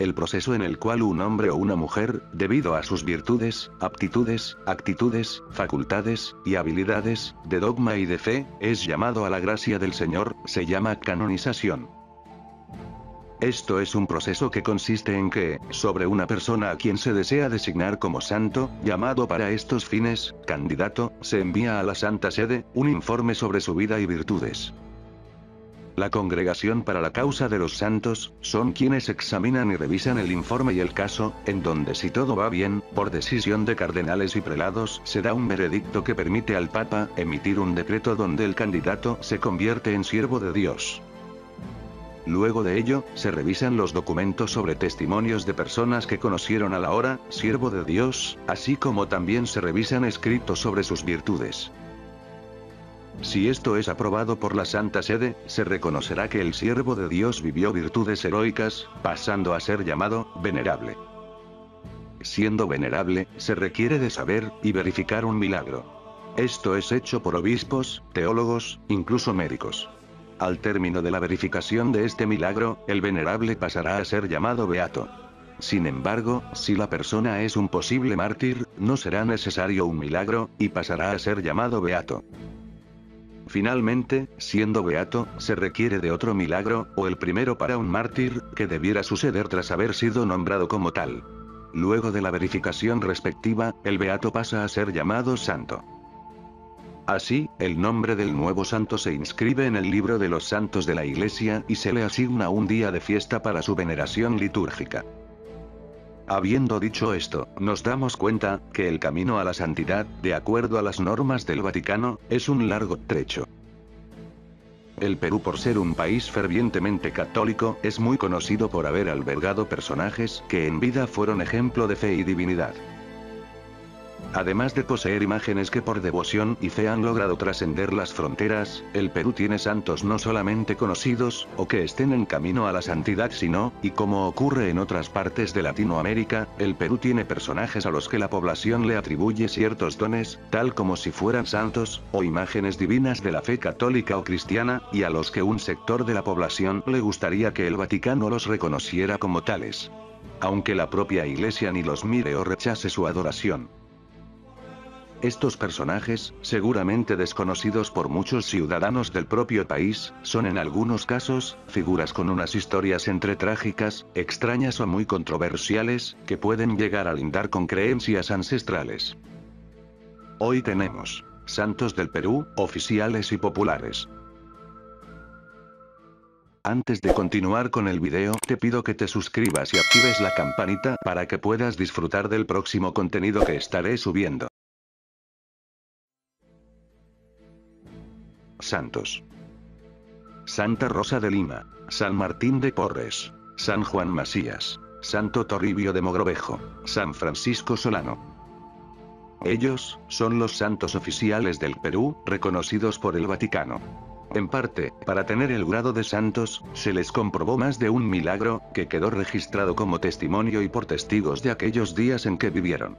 el proceso en el cual un hombre o una mujer, debido a sus virtudes, aptitudes, actitudes, facultades, y habilidades, de dogma y de fe, es llamado a la gracia del Señor, se llama canonización. Esto es un proceso que consiste en que, sobre una persona a quien se desea designar como santo, llamado para estos fines, candidato, se envía a la Santa Sede, un informe sobre su vida y virtudes. La Congregación para la Causa de los Santos, son quienes examinan y revisan el informe y el caso, en donde si todo va bien, por decisión de cardenales y prelados, se da un veredicto que permite al Papa, emitir un decreto donde el candidato se convierte en siervo de Dios. Luego de ello, se revisan los documentos sobre testimonios de personas que conocieron a la hora, siervo de Dios, así como también se revisan escritos sobre sus virtudes. Si esto es aprobado por la Santa Sede, se reconocerá que el siervo de Dios vivió virtudes heroicas, pasando a ser llamado venerable. Siendo venerable, se requiere de saber y verificar un milagro. Esto es hecho por obispos, teólogos, incluso médicos. Al término de la verificación de este milagro, el venerable pasará a ser llamado beato. Sin embargo, si la persona es un posible mártir, no será necesario un milagro, y pasará a ser llamado beato. Finalmente, siendo beato, se requiere de otro milagro, o el primero para un mártir, que debiera suceder tras haber sido nombrado como tal. Luego de la verificación respectiva, el beato pasa a ser llamado santo. Así, el nombre del nuevo santo se inscribe en el libro de los santos de la Iglesia y se le asigna un día de fiesta para su veneración litúrgica. Habiendo dicho esto, nos damos cuenta que el camino a la santidad, de acuerdo a las normas del Vaticano, es un largo trecho. El Perú, por ser un país fervientemente católico, es muy conocido por haber albergado personajes que en vida fueron ejemplo de fe y divinidad. Además de poseer imágenes que por devoción y fe han logrado trascender las fronteras, el Perú tiene santos no solamente conocidos, o que estén en camino a la santidad sino, y como ocurre en otras partes de Latinoamérica, el Perú tiene personajes a los que la población le atribuye ciertos dones, tal como si fueran santos, o imágenes divinas de la fe católica o cristiana, y a los que un sector de la población le gustaría que el Vaticano los reconociera como tales. Aunque la propia Iglesia ni los mire o rechace su adoración. Estos personajes, seguramente desconocidos por muchos ciudadanos del propio país, son en algunos casos, figuras con unas historias entre trágicas, extrañas o muy controversiales, que pueden llegar a lindar con creencias ancestrales. Hoy tenemos santos del Perú, oficiales y populares. Antes de continuar con el video, te pido que te suscribas y actives la campanita para que puedas disfrutar del próximo contenido que estaré subiendo. Santos: Santa Rosa de Lima, San Martín de Porres, San Juan Macías, Santo Toribio de Mogrovejo, San Francisco Solano. Ellos son los santos oficiales del Perú, reconocidos por el Vaticano. En parte, para tener el grado de santos, se les comprobó más de un milagro, que quedó registrado como testimonio y por testigos de aquellos días en que vivieron.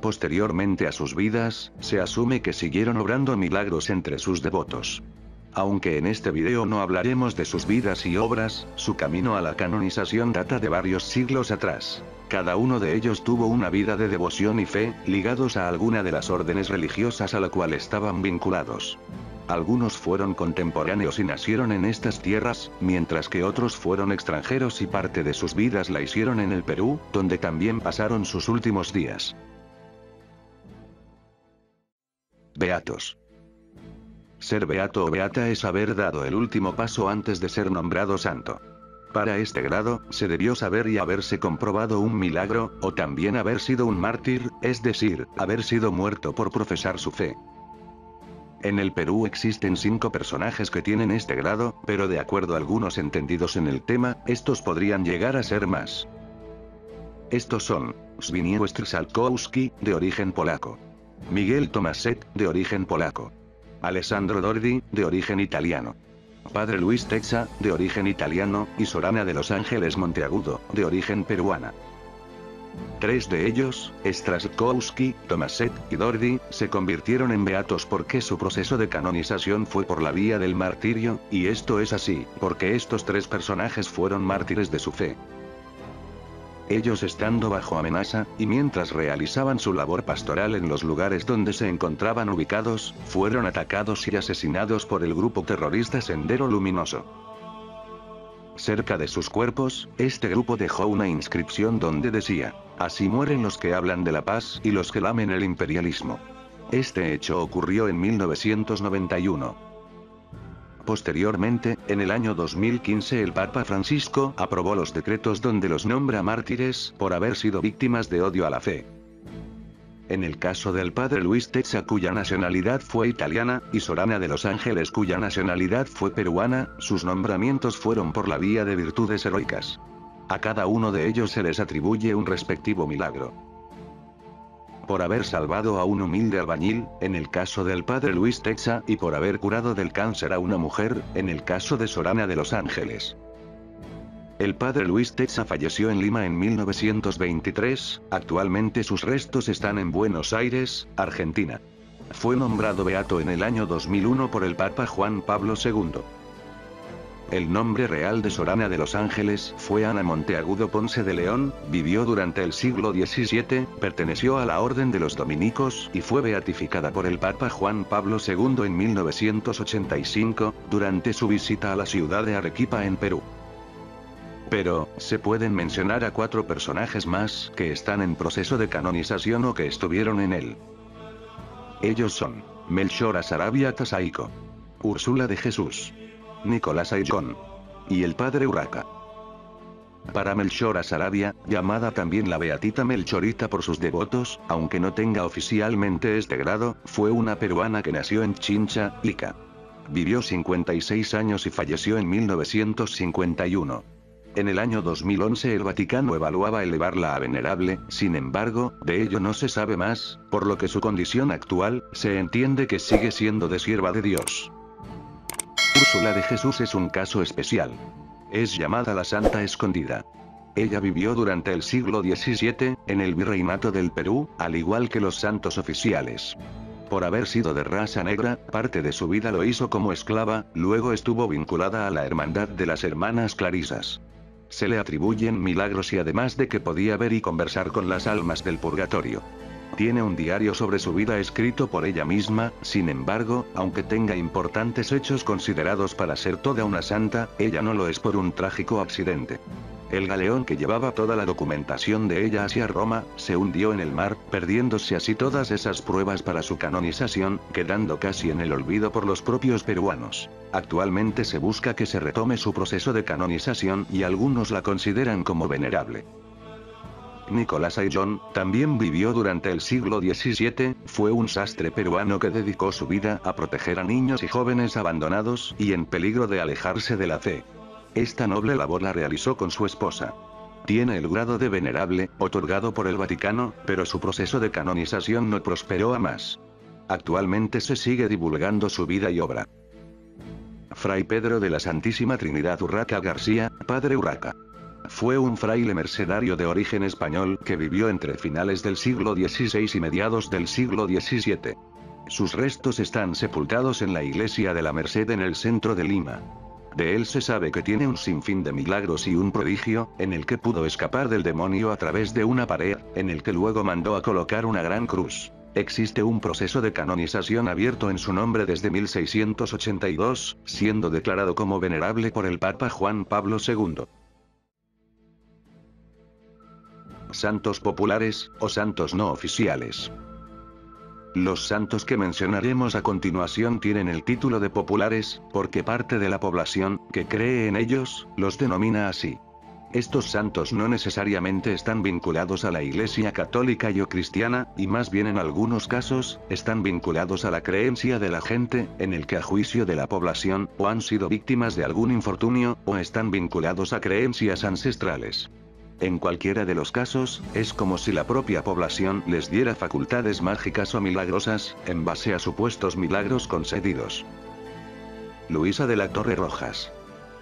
Posteriormente a sus vidas, se asume que siguieron obrando milagros entre sus devotos. Aunque en este video no hablaremos de sus vidas y obras, su camino a la canonización data de varios siglos atrás. Cada uno de ellos tuvo una vida de devoción y fe, ligados a alguna de las órdenes religiosas a la cual estaban vinculados. Algunos fueron contemporáneos y nacieron en estas tierras, mientras que otros fueron extranjeros y parte de sus vidas la hicieron en el Perú, donde también pasaron sus últimos días. Beatos. Ser beato o beata es haber dado el último paso antes de ser nombrado santo. Para este grado, se debió saber y haberse comprobado un milagro, o también haber sido un mártir, es decir, haber sido muerto por profesar su fe. En el Perú existen 5 personajes que tienen este grado, pero de acuerdo a algunos entendidos en el tema, estos podrían llegar a ser más. Estos son: Zbigniew Strzałkowski, de origen polaco. Miguel Tomaset, de origen polaco. Alessandro Dordi, de origen italiano. Padre Luis Texa, de origen italiano, y Sorana de los Ángeles Monteagudo, de origen peruana. 3 de ellos, Strzałkowski, Tomaset y Dordi, se convirtieron en beatos porque su proceso de canonización fue por la vía del martirio, y esto es así, porque estos 3 personajes fueron mártires de su fe. Ellos estando bajo amenaza, y mientras realizaban su labor pastoral en los lugares donde se encontraban ubicados, fueron atacados y asesinados por el grupo terrorista Sendero Luminoso. Cerca de sus cuerpos, este grupo dejó una inscripción donde decía: "Así mueren los que hablan de la paz y los que lamen el imperialismo". Este hecho ocurrió en 1991. Posteriormente, en el año 2015 el Papa Francisco aprobó los decretos donde los nombra mártires por haber sido víctimas de odio a la fe. En el caso del padre Luis Tezza, cuya nacionalidad fue italiana, y Sorana de los Ángeles, cuya nacionalidad fue peruana, sus nombramientos fueron por la vía de virtudes heroicas. A cada uno de ellos se les atribuye un respectivo milagro. Por haber salvado a un humilde albañil, en el caso del padre Luis Tezza, y por haber curado del cáncer a una mujer, en el caso de Sorana de los Ángeles. El padre Luis Tezza falleció en Lima en 1923, actualmente sus restos están en Buenos Aires, Argentina. Fue nombrado beato en el año 2001 por el Papa Juan Pablo II. El nombre real de Sorana de los Ángeles fue Ana Monteagudo Ponce de León, vivió durante el siglo XVII, perteneció a la Orden de los Dominicos y fue beatificada por el Papa Juan Pablo II en 1985, durante su visita a la ciudad de Arequipa en Perú. Pero, se pueden mencionar a 4 personajes más que están en proceso de canonización o que estuvieron en él. Ellos son: Melchora Saravia Tasaico, Úrsula de Jesús, Nicolás Ayllón y el padre Urraca. Para Melchora Saravia, llamada también la Beatita Melchorita por sus devotos, aunque no tenga oficialmente este grado, fue una peruana que nació en Chincha, Ica. Vivió 56 años y falleció en 1951. En el año 2011 el Vaticano evaluaba elevarla a venerable, sin embargo, de ello no se sabe más, por lo que su condición actual, se entiende que sigue siendo de sierva de Dios. Úrsula de Jesús es un caso especial. Es llamada la Santa Escondida. Ella vivió durante el siglo XVII, en el Virreinato del Perú, al igual que los santos oficiales. Por haber sido de raza negra, parte de su vida lo hizo como esclava, luego estuvo vinculada a la Hermandad de las Hermanas Clarisas. Se le atribuyen milagros y además de que podía ver y conversar con las almas del purgatorio. Tiene un diario sobre su vida escrito por ella misma, sin embargo, aunque tenga importantes hechos considerados para ser toda una santa, ella no lo es por un trágico accidente. El galeón que llevaba toda la documentación de ella hacia Roma, se hundió en el mar, perdiéndose así todas esas pruebas para su canonización, quedando casi en el olvido por los propios peruanos. Actualmente se busca que se retome su proceso de canonización y algunos la consideran como venerable. Nicolás Ayllón, también vivió durante el siglo XVII, fue un sastre peruano que dedicó su vida a proteger a niños y jóvenes abandonados y en peligro de alejarse de la fe. Esta noble labor la realizó con su esposa. Tiene el grado de venerable, otorgado por el Vaticano, pero su proceso de canonización no prosperó a más. Actualmente se sigue divulgando su vida y obra. Fray Pedro de la Santísima Trinidad Urraca García, padre Urraca. Fue un fraile mercedario de origen español que vivió entre finales del siglo XVI y mediados del siglo XVII. Sus restos están sepultados en la iglesia de la Merced en el centro de Lima. De él se sabe que tiene un sinfín de milagros y un prodigio, en el que pudo escapar del demonio a través de una pared, en el que luego mandó a colocar una gran cruz. Existe un proceso de canonización abierto en su nombre desde 1682, siendo declarado como venerable por el Papa Juan Pablo II. Santos populares, o santos no oficiales. Los santos que mencionaremos a continuación tienen el título de populares, porque parte de la población, que cree en ellos, los denomina así. Estos santos no necesariamente están vinculados a la Iglesia católica y o cristiana, y más bien en algunos casos, están vinculados a la creencia de la gente, en el que a juicio de la población, o han sido víctimas de algún infortunio, o están vinculados a creencias ancestrales. En cualquiera de los casos, es como si la propia población les diera facultades mágicas o milagrosas, en base a supuestos milagros concedidos. Luisa de la Torre Rojas.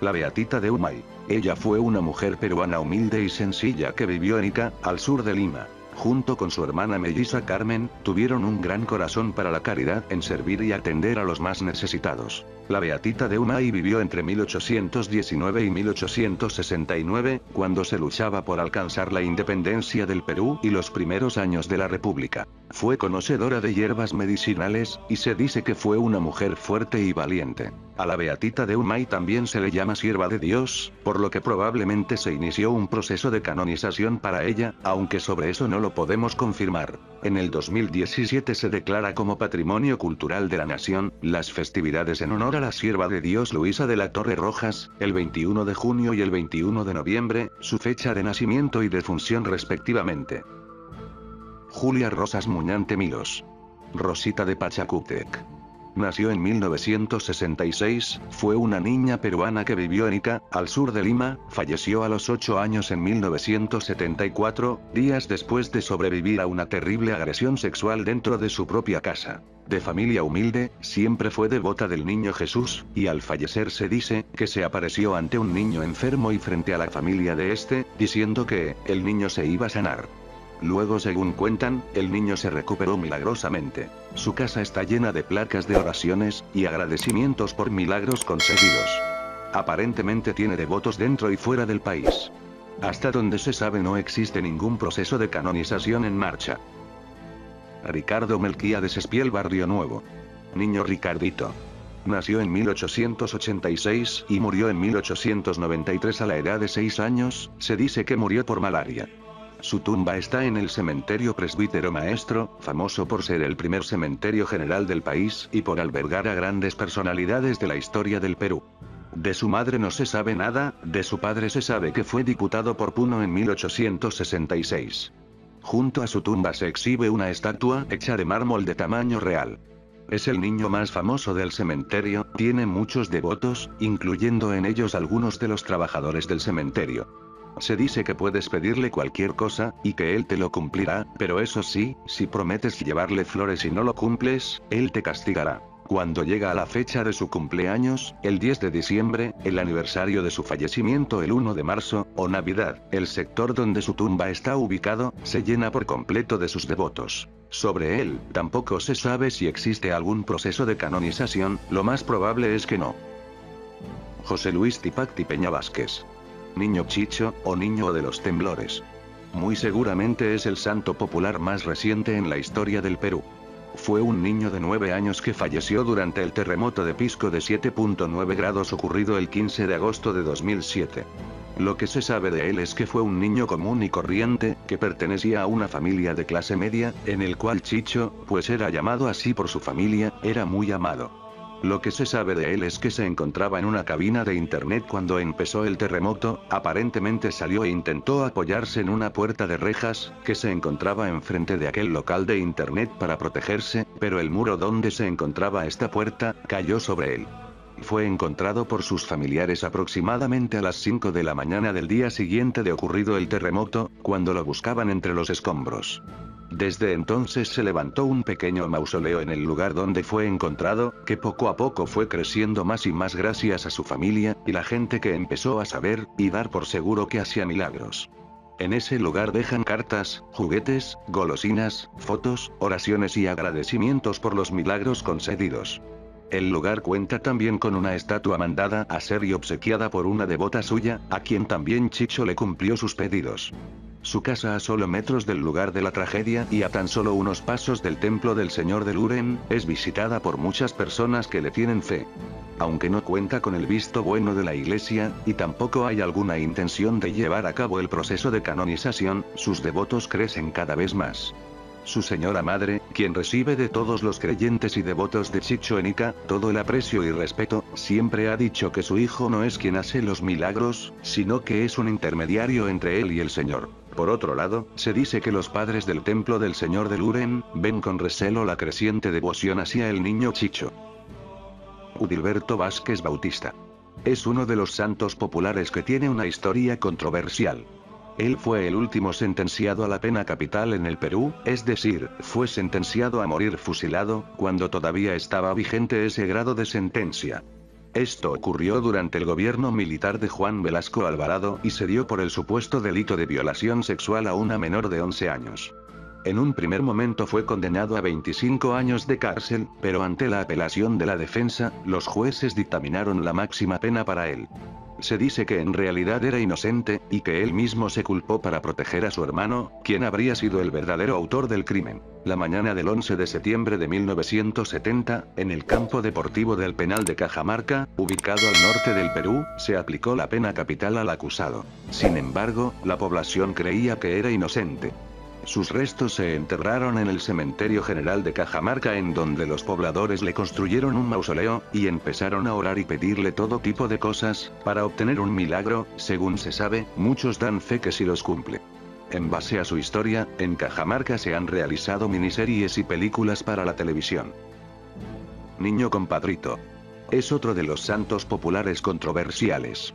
La Beatita de Humay. Ella fue una mujer peruana humilde y sencilla que vivió en Ica, al sur de Lima. Junto con su hermana melliza Carmen, tuvieron un gran corazón para la caridad en servir y atender a los más necesitados. La Beatita de Umay vivió entre 1819 y 1869, cuando se luchaba por alcanzar la independencia del Perú y los primeros años de la República. Fue conocedora de hierbas medicinales, y se dice que fue una mujer fuerte y valiente. A la Beatita de Umay también se le llama sierva de Dios, por lo que probablemente se inició un proceso de canonización para ella, aunque sobre eso no lo podemos confirmar. En el 2017 se declara como Patrimonio Cultural de la Nación, las festividades en honor a la sierva de Dios Luisa de la Torre Rojas, el 21 de junio y el 21 de noviembre, su fecha de nacimiento y defunción respectivamente. Julia Rosas Muñante Milos. Rosita de Pachacútec. Nació en 1966, fue una niña peruana que vivió en Ica, al sur de Lima, falleció a los 8 años en 1974, días después de sobrevivir a una terrible agresión sexual dentro de su propia casa. De familia humilde, siempre fue devota del Niño Jesús, y al fallecer se dice que se apareció ante un niño enfermo y frente a la familia de este, diciendo que el niño se iba a sanar. Luego, según cuentan, el niño se recuperó milagrosamente. Su casa está llena de placas de oraciones y agradecimientos por milagros concedidos. Aparentemente tiene devotos dentro y fuera del país. Hasta donde se sabe no existe ningún proceso de canonización en marcha. Ricardo Melquíades Espiel Barrio Nuevo. Niño Ricardito. Nació en 1886 y murió en 1893 a la edad de 6 años, se dice que murió por malaria. Su tumba está en el Cementerio Presbítero Maestro, famoso por ser el primer cementerio general del país y por albergar a grandes personalidades de la historia del Perú. De su madre no se sabe nada, de su padre se sabe que fue diputado por Puno en 1866. Junto a su tumba se exhibe una estatua hecha de mármol de tamaño real. Es el niño más famoso del cementerio, tiene muchos devotos, incluyendo en ellos algunos de los trabajadores del cementerio. Se dice que puedes pedirle cualquier cosa, y que él te lo cumplirá, pero eso sí, si prometes llevarle flores y no lo cumples, él te castigará. Cuando llega a la fecha de su cumpleaños, el 10 de diciembre, el aniversario de su fallecimiento el 1 de marzo, o Navidad, el sector donde su tumba está ubicado, se llena por completo de sus devotos. Sobre él, tampoco se sabe si existe algún proceso de canonización, lo más probable es que no. José Luis Tipacti Peña Vázquez. Niño Chicho, o Niño de los Temblores. Muy seguramente es el santo popular más reciente en la historia del Perú. Fue un niño de 9 años que falleció durante el terremoto de Pisco de 7.9 grados ocurrido el 15 de agosto de 2007. Lo que se sabe de él es que fue un niño común y corriente, que pertenecía a una familia de clase media, en el cual Chicho, pues era llamado así por su familia, era muy amado. Lo que se sabe de él es que se encontraba en una cabina de internet cuando empezó el terremoto, aparentemente salió e intentó apoyarse en una puerta de rejas, que se encontraba enfrente de aquel local de internet para protegerse, pero el muro donde se encontraba esta puerta, cayó sobre él. Fue encontrado por sus familiares aproximadamente a las 5 de la mañana del día siguiente de ocurrido el terremoto, cuando lo buscaban entre los escombros. Desde entonces se levantó un pequeño mausoleo en el lugar donde fue encontrado, que poco a poco fue creciendo más y más gracias a su familia, y la gente que empezó a saber, y dar por seguro que hacía milagros. En ese lugar dejan cartas, juguetes, golosinas, fotos, oraciones y agradecimientos por los milagros concedidos. El lugar cuenta también con una estatua mandada a hacer y obsequiada por una devota suya, a quien también Chicho le cumplió sus pedidos. Su casa a solo metros del lugar de la tragedia y a tan solo unos pasos del templo del Señor de Luren, es visitada por muchas personas que le tienen fe. Aunque no cuenta con el visto bueno de la iglesia, y tampoco hay alguna intención de llevar a cabo el proceso de canonización, sus devotos crecen cada vez más. Su señora madre, quien recibe de todos los creyentes y devotos de Chicho en Ica todo el aprecio y respeto, siempre ha dicho que su hijo no es quien hace los milagros, sino que es un intermediario entre él y el Señor. Por otro lado, se dice que los padres del templo del Señor de Luren ven con recelo la creciente devoción hacia el niño Chicho. Udilberto Vázquez Bautista. Es uno de los santos populares que tiene una historia controversial. Él fue el último sentenciado a la pena capital en el Perú, es decir, fue sentenciado a morir fusilado, cuando todavía estaba vigente ese grado de sentencia. Esto ocurrió durante el gobierno militar de Juan Velasco Alvarado y se dio por el supuesto delito de violación sexual a una menor de 11 años. En un primer momento fue condenado a 25 años de cárcel, pero ante la apelación de la defensa, los jueces dictaminaron la máxima pena para él. Se dice que en realidad era inocente, y que él mismo se culpó para proteger a su hermano, quien habría sido el verdadero autor del crimen. La mañana del 11 de septiembre de 1970, en el campo deportivo del penal de Cajamarca, ubicado al norte del Perú, se aplicó la pena capital al acusado. Sin embargo, la población creía que era inocente. Sus restos se enterraron en el cementerio general de Cajamarca, en donde los pobladores le construyeron un mausoleo, y empezaron a orar y pedirle todo tipo de cosas, para obtener un milagro. Según se sabe, muchos dan fe que sí los cumple. En base a su historia, en Cajamarca se han realizado miniseries y películas para la televisión. Niño Compadrito. Es otro de los santos populares controversiales.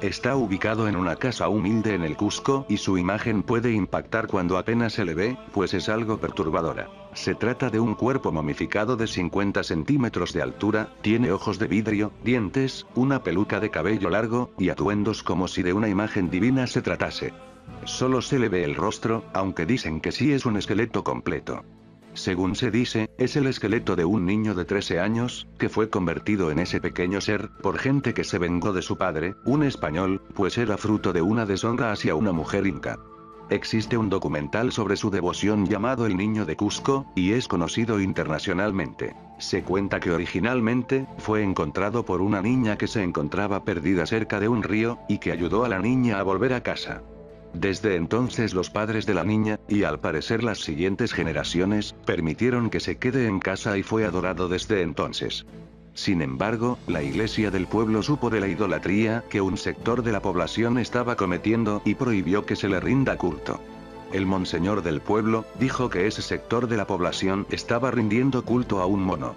Está ubicado en una casa humilde en el Cusco, y su imagen puede impactar cuando apenas se le ve, pues es algo perturbadora. Se trata de un cuerpo momificado de 50 centímetros de altura, tiene ojos de vidrio, dientes, una peluca de cabello largo, y atuendos como si de una imagen divina se tratase. Solo se le ve el rostro, aunque dicen que sí es un esqueleto completo. Según se dice, es el esqueleto de un niño de 13 años, que fue convertido en ese pequeño ser, por gente que se vengó de su padre, un español, pues era fruto de una deshonra hacia una mujer inca. Existe un documental sobre su devoción llamado El Niño de Cusco, y es conocido internacionalmente. Se cuenta que originalmente, fue encontrado por una niña que se encontraba perdida cerca de un río, y que ayudó a la niña a volver a casa. Desde entonces los padres de la niña, y al parecer las siguientes generaciones, permitieron que se quede en casa y fue adorado desde entonces. Sin embargo, la iglesia del pueblo supo de la idolatría que un sector de la población estaba cometiendo y prohibió que se le rinda culto. El monseñor del pueblo dijo que ese sector de la población estaba rindiendo culto a un mono.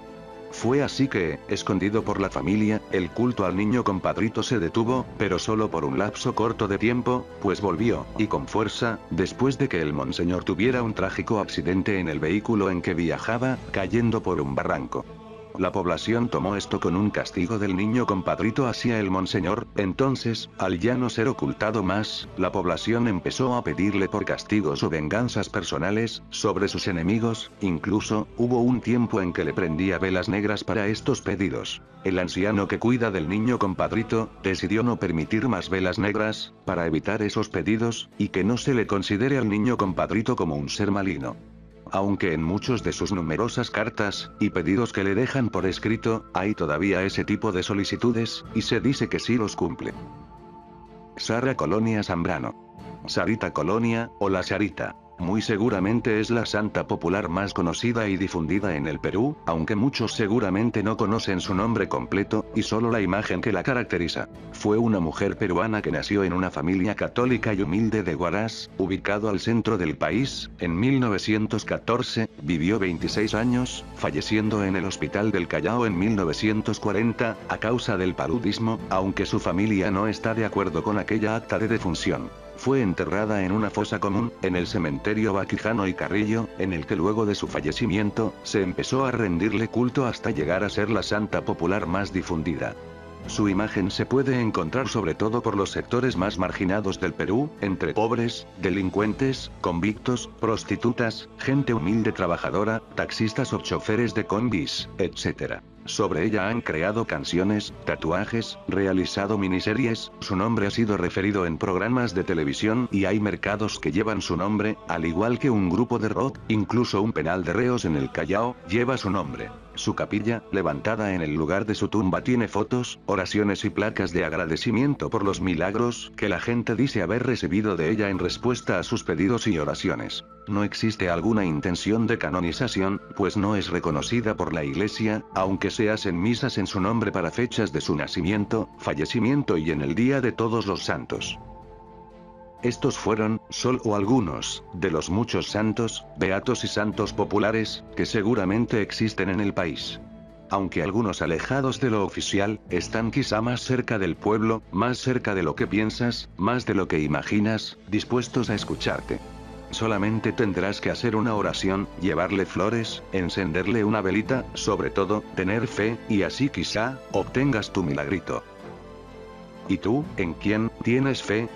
Fue así que, escondido por la familia, el culto al niño compadrito se detuvo, pero solo por un lapso corto de tiempo, pues volvió, y con fuerza, después de que el monseñor tuviera un trágico accidente en el vehículo en que viajaba, cayendo por un barranco. La población tomó esto con un castigo del niño compadrito hacia el monseñor. Entonces, al ya no ser ocultado más, la población empezó a pedirle por castigos o venganzas personales, sobre sus enemigos. Incluso, hubo un tiempo en que le prendía velas negras para estos pedidos. El anciano que cuida del niño compadrito, decidió no permitir más velas negras, para evitar esos pedidos, y que no se le considere al niño compadrito como un ser maligno. Aunque en muchos de sus numerosas cartas, y pedidos que le dejan por escrito, hay todavía ese tipo de solicitudes, y se dice que sí los cumple. Sara Colonia Zambrano. Sarita Colonia, o la Sarita. Muy seguramente es la santa popular más conocida y difundida en el Perú, aunque muchos seguramente no conocen su nombre completo, y solo la imagen que la caracteriza. Fue una mujer peruana que nació en una familia católica y humilde de Huaraz, ubicado al centro del país. En 1914, vivió 26 años, falleciendo en el hospital del Callao en 1940, a causa del paludismo, aunque su familia no está de acuerdo con aquella acta de defunción. Fue enterrada en una fosa común, en el cementerio Vaquijano y Carrillo, en el que luego de su fallecimiento, se empezó a rendirle culto hasta llegar a ser la santa popular más difundida. Su imagen se puede encontrar sobre todo por los sectores más marginados del Perú, entre pobres, delincuentes, convictos, prostitutas, gente humilde trabajadora, taxistas o choferes de combis, etc. Sobre ella han creado canciones, tatuajes, realizado miniseries, su nombre ha sido referido en programas de televisión y hay mercados que llevan su nombre, al igual que un grupo de rock, incluso un penal de reos en el Callao, lleva su nombre. Su capilla, levantada en el lugar de su tumba, tiene fotos, oraciones y placas de agradecimiento por los milagros que la gente dice haber recibido de ella en respuesta a sus pedidos y oraciones. No existe alguna intención de canonización, pues no es reconocida por la Iglesia, aunque se hacen misas en su nombre para fechas de su nacimiento, fallecimiento y en el Día de Todos los Santos. Estos fueron, solo algunos, de los muchos santos, beatos y santos populares, que seguramente existen en el país. Aunque algunos alejados de lo oficial, están quizá más cerca del pueblo, más cerca de lo que piensas, más de lo que imaginas, dispuestos a escucharte. Solamente tendrás que hacer una oración, llevarle flores, encenderle una velita, sobre todo, tener fe, y así quizá, obtengas tu milagrito. ¿Y tú, en quién tienes fe?